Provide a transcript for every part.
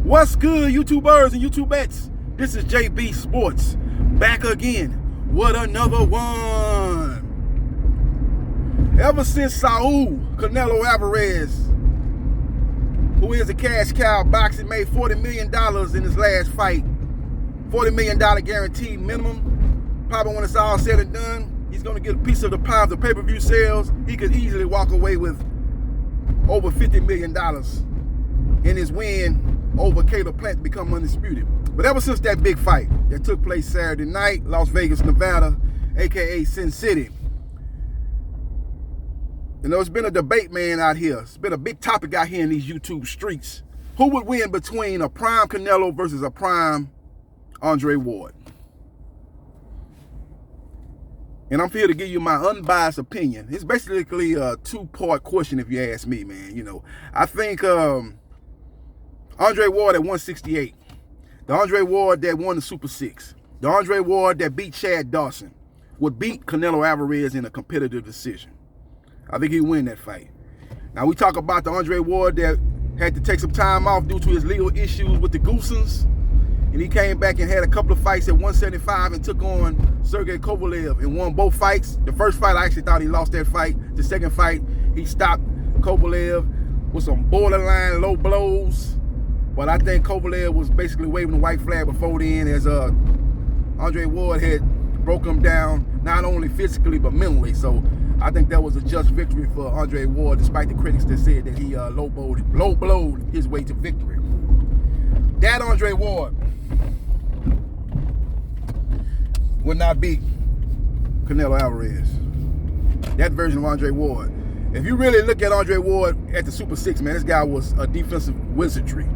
What's good, YouTubers and YouTubettes? This is JB Sports, back again with another one. Ever since Saul Canelo Alvarez, who is a cash cow boxing, made $40 million in his last fight, $40 million guaranteed minimum. Probably when it's all said and done, he's going to get a piece of the pie of the pay-per-view sales. He could easily walk away with over $50 million in his win over Caleb Plant to become undisputed. But ever since that big fight that took place Saturday night, Las Vegas, Nevada, aka Sin City, you know, it's been a debate, man, out here. It's been a big topic out here in these YouTube streets. Who would win between a prime Canelo versus a prime Andre Ward? And I'm here to give you my unbiased opinion. It's basically a two-part question, if you ask me, man. You know, I think Andre Ward at 168, the Andre Ward that won the Super 6, the Andre Ward that beat Chad Dawson, would beat Canelo Alvarez in a competitive decision. I think he'd win that fight. Now, we talk about the Andre Ward that had to take some time off due to his legal issues with the Goosens, and he came back and had a couple of fights at 175 and took on Sergey Kovalev and won both fights. The first fight, I actually thought he lost that fight. The second fight, he stopped Kovalev with some borderline low blows. But I think Kovalev was basically waving the white flag before then, as Andre Ward had broke him down, not only physically but mentally. So I think that was a just victory for Andre Ward, despite the critics that said that he low blowed his way to victory. That Andre Ward would not beat Canelo Alvarez. That version of Andre Ward. If you really look at Andre Ward at the Super 6, man, this guy was a defensive wizardry.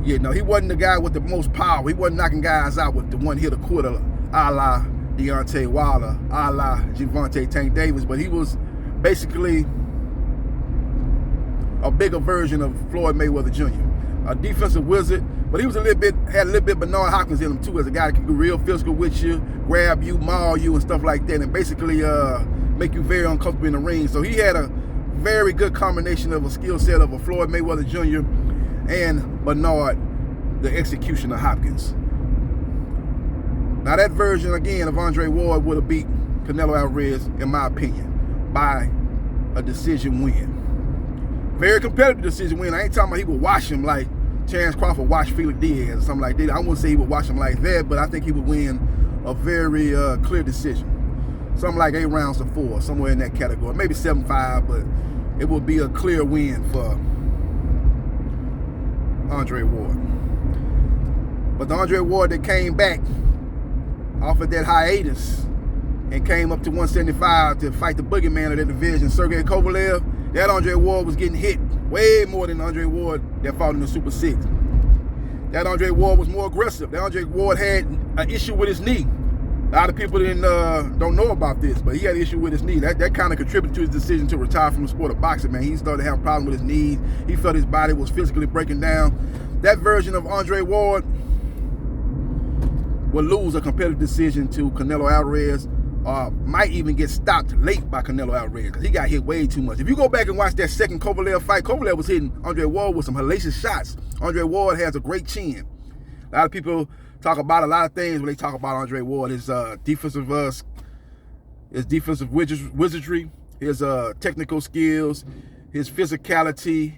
You know, he wasn't the guy with the most power. He wasn't knocking guys out with the one hit a quarter, a la Deontay Wilder, a la Gervonta Tank Davis, but he was basically a bigger version of Floyd Mayweather Jr. A defensive wizard, but he was had a little bit Bernard Hopkins in him too, as a guy that could be real physical with you, grab you, maul you, and stuff like that, and basically make you very uncomfortable in the ring. So he had a very good combination of a skill set of a Floyd Mayweather Jr. and Bernard, the executioner Hopkins. Now that version, again, of Andre Ward would have beat Canelo Alvarez, in my opinion, by a decision win. Very competitive decision win. I ain't talking about he would wash him like Chance Crawford watched Felix Diaz or something like that. I wouldn't say he would wash him like that, but I think he would win a very clear decision. Something like 8 rounds to 4, somewhere in that category. Maybe 7-5, but it would be a clear win for Andre Ward. But the Andre Ward that came back off of that hiatus and came up to 175 to fight the boogeyman of that division, Sergey Kovalev, that Andre Ward was getting hit way more than the Andre Ward that fought in the Super 6. That Andre Ward was more aggressive. That Andre Ward had an issue with his knee. A lot of people don't know about this, but he had an issue with his knee. That kind of contributed to his decision to retire from the sport of boxing, man. He started to have a problem with his knees. He felt his body was physically breaking down. That version of Andre Ward would lose a competitive decision to Canelo Alvarez, might even get stopped late by Canelo Alvarez, because he got hit way too much. If you go back and watch that second Kovalev fight, Kovalev was hitting Andre Ward with some hellacious shots. Andre Ward has a great chin. A lot of people talk about a lot of things when they talk about Andre Ward. His defensive wizardry, his technical skills, his physicality,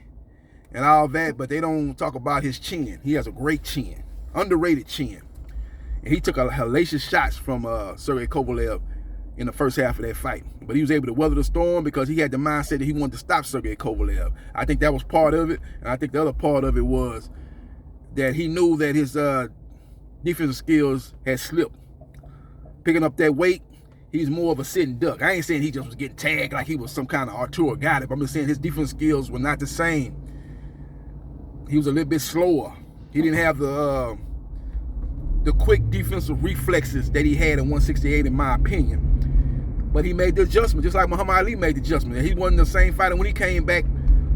and all that, but they don't talk about his chin. He has a great chin, underrated chin. And he took a hellacious shots from Sergey Kovalev in the first half of that fight. But he was able to weather the storm because he had the mindset that he wanted to stop Sergey Kovalev. I think that was part of it. And I think the other part of it was that he knew that his defensive skills had slipped. Picking up that weight, he's more of a sitting duck. I ain't saying he just was getting tagged like he was some kind of Arturo Gatti, but I'm just saying his defense skills were not the same. He was a little bit slower. He didn't have the quick defensive reflexes that he had in 168, in my opinion. But he made the adjustment, just like Muhammad Ali made the adjustment. He wasn't the same fighter when he came back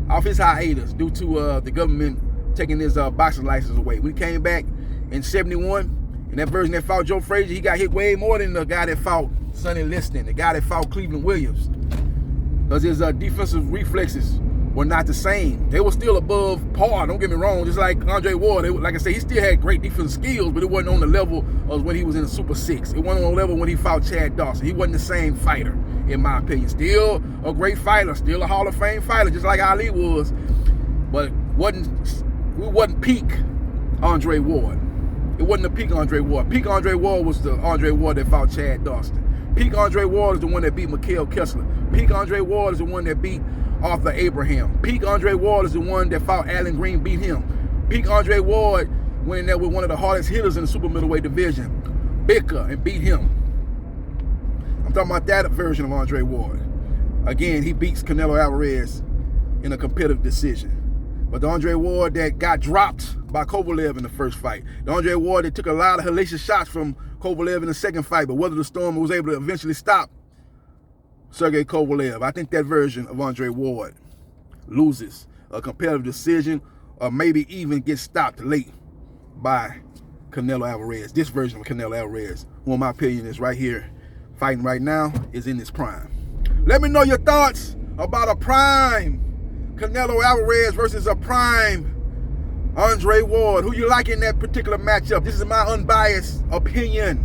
off his hiatus due to the government taking his boxing license away. When he came back in 71, in that version that fought Joe Frazier, he got hit way more than the guy that fought Sonny Liston, the guy that fought Cleveland Williams. Because his defensive reflexes were not the same. They were still above par, don't get me wrong. Just like Andre Ward, like I said, he still had great defensive skills, but it wasn't on the level of when he was in the Super 6. It wasn't on the level when he fought Chad Dawson. He wasn't the same fighter, in my opinion. Still a great fighter, still a Hall of Fame fighter, just like Ali was, but we wasn't peak Andre Ward. It wasn't the peak Andre Ward. Peak Andre Ward was the Andre Ward that fought Chad Dawson. Peak Andre Ward is the one that beat Mikhail Kessler. Peak Andre Ward is the one that beat Arthur Abraham. Peak Andre Ward is the one that fought Alan Green, beat him. Peak Andre Ward went in there with one of the hardest hitters in the super middleweight division, Bicker, and beat him. I'm talking about that version of Andre Ward. Again, he beats Canelo Alvarez in a competitive decision. But the Andre Ward that got dropped by Kovalev in the first fight, the Andre Ward that took a lot of hellacious shots from Kovalev in the second fight, but weathered the storm and was able to eventually stop Sergey Kovalev. I think that version of Andre Ward loses a competitive decision or maybe even gets stopped late by Canelo Alvarez. This version of Canelo Alvarez, who in my opinion is right here, fighting right now, is in his prime. Let me know your thoughts about a prime Canelo Alvarez versus a prime Andre Ward. Who you like in that particular matchup? This is my unbiased opinion.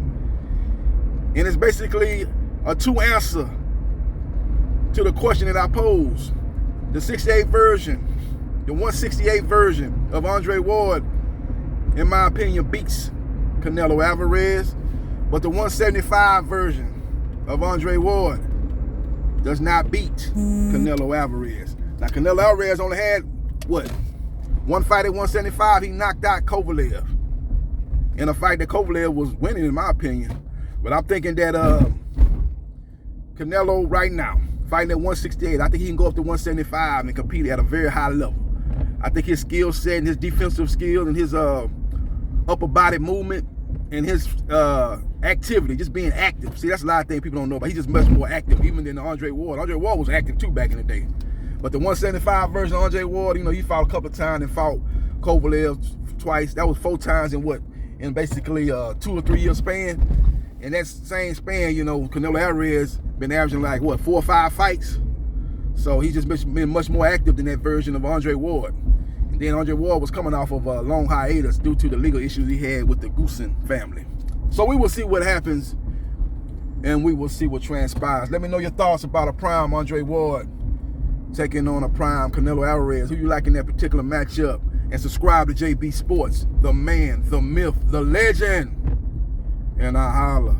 And it's basically a two-answer to the question that I posed. The 68 version, the 168 version of Andre Ward, in my opinion, beats Canelo Alvarez. But the 175 version of Andre Ward does not beat Canelo Alvarez. Now, Canelo Alvarez only had, one fight at 175, he knocked out Kovalev. In a fight that Kovalev was winning, in my opinion. But I'm thinking that Canelo right now, fighting at 168, I think he can go up to 175 and compete at a very high level. I think his skill set and his defensive skills and his upper body movement and his activity, just being active. See, that's a lot of things people don't know about. He's just much more active even than Andre Ward. Andre Ward was active too back in the day. But the 175 version of Andre Ward, he fought a couple of times and fought Kovalev twice. That was 4 times in basically a 2 or 3 year span. In that same span, Canelo Alvarez been averaging like 4 or 5 fights. So he's just been much more active than that version of Andre Ward. And then Andre Ward was coming off of a long hiatus due to the legal issues he had with the Goosen family. So we will see what happens and we will see what transpires. Let me know your thoughts about a prime Andre Ward taking on a prime Canelo Alvarez. Who you like in that particular matchup? And subscribe to JB Sports, the man, the myth, the legend. And I holla.